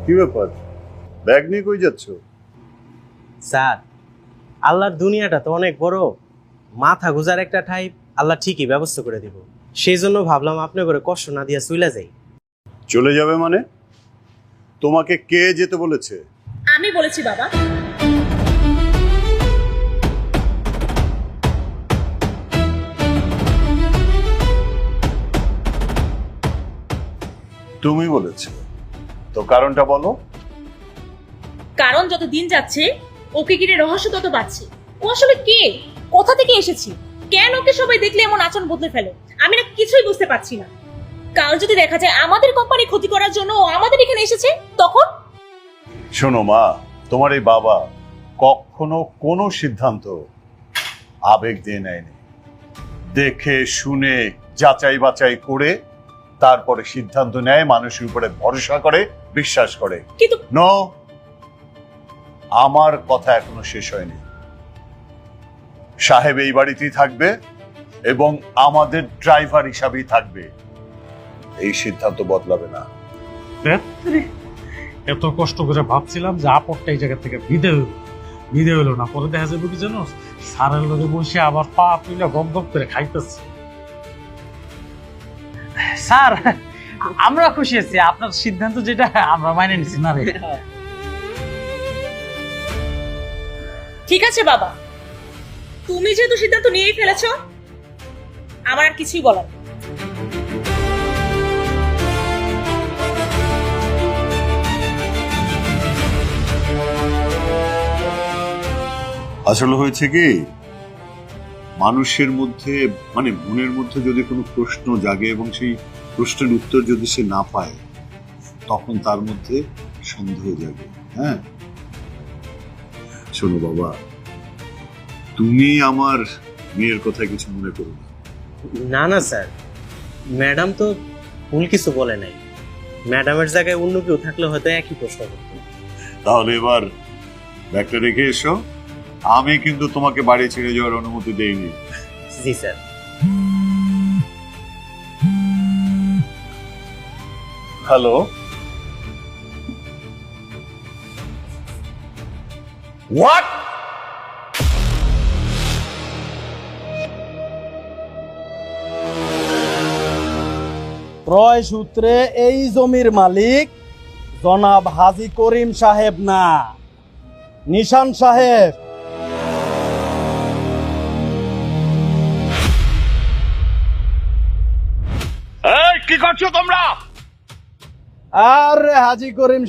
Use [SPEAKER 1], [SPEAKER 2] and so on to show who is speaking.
[SPEAKER 1] কি ব্যাপার, ব্যাগ নিয়ে কই যাচ্ছ?
[SPEAKER 2] স্যার, আল্লাহর দুনিয়াটা তো অনেক বড়, মাথা গুজার একটা ঠাই আল্লাহ ঠিকই ব্যবস্থা করে দিব। সেই জন্য ভাবলাম আপনি করে কষ্ট না দিয়া চলে যাই।
[SPEAKER 1] চলে যাবে মানে? তোমাকে কে যেতে বলেছে?
[SPEAKER 3] আমি বলেছি বাবা।
[SPEAKER 1] তুমি বলেছো তো, কারণটা বলো।
[SPEAKER 3] কারণ যত দিন যাচ্ছে ওকে ঘিরে রহস্য তত বাড়ছে। ও আসলে কে, কোথা থেকে এসেছে, কেন ওকে সবাই দেখলে এমন আচরণ বদলে ফেলে, আমি না কিছুই বুঝতে পারছি না। কাল যদি দেখা যায় আমাদের কোম্পানি ক্ষতি করার জন্য ও আমাদের এখানে এসেছে, তখন?
[SPEAKER 1] শোনো মা, তোমার এই বাবা কখনো কোনো সিদ্ধান্ত আবেগ দিয়ে নেয়নি। দেখে শুনে যাচাই বাছাই করে তারপরে সিদ্ধান্ত নেয়, মানুষের উপরে ভরসা করে, বিশ্বাস করে।
[SPEAKER 3] কিন্তু
[SPEAKER 1] নো, আমার কথা এখনো শেষ হয়নি। সাহেব এই বাড়িতেই থাকবে এবং আমাদের ড্রাইভার হিসাবেই থাকবে। এই সিদ্ধান্ত বদলাবে না।
[SPEAKER 4] এত কষ্ট করে ভাবছিলাম যে আপরটা এই জায়গা থেকে বিদে হলো না, পরে দেখা যাবে কি জানো, সারের লোকে বসে আবার পা তুলে গপ গপ করে খাইতেছে। স্যার, আমরা খুশি আছি, আপনার সিদ্ধান্ত যেটা আমরা মাইনে নিছি না রে।
[SPEAKER 3] ঠিক আছে বাবা, তুমি যেহেতু সিদ্ধান্ত নিয়েই ফেলেছো, আমার আর কিছুই বলার নেই।
[SPEAKER 1] আসলে হয়েছে কি, মানুষের মধ্যে মানে মনের মধ্যে যদি কোনো প্রশ্ন জাগে এবং সেই প্রশ্নের উত্তর যদি সে না পায়, তখন তার মধ্যে সন্দেহ জাগে। হ্যাঁ, শোনো বাবা, তুমি আমার মেয়ের কথা কিছু মনে করো না।
[SPEAKER 2] না না স্যার, ম্যাডাম তো ভুল কিছু বলে নাই। ম্যাডামের জায়গায় অন্য কেউ থাকলে হয়তো একই প্রশ্ন করত।
[SPEAKER 1] তাহলে এবার ব্যাগটা রেখে এসো। আমি কিন্তু তোমাকে বাড়ি ছেড়ে যাওয়ার অনুমতি দেইনি।
[SPEAKER 2] জি স্যার।
[SPEAKER 1] Hello, what?
[SPEAKER 5] ক্রয় সূত্রে এই জমির মালিক জনাব হাজী করিম সাহেব না, নিশান সাহেব।
[SPEAKER 1] কি করছো তোমরা?
[SPEAKER 5] আরে হাজী করিম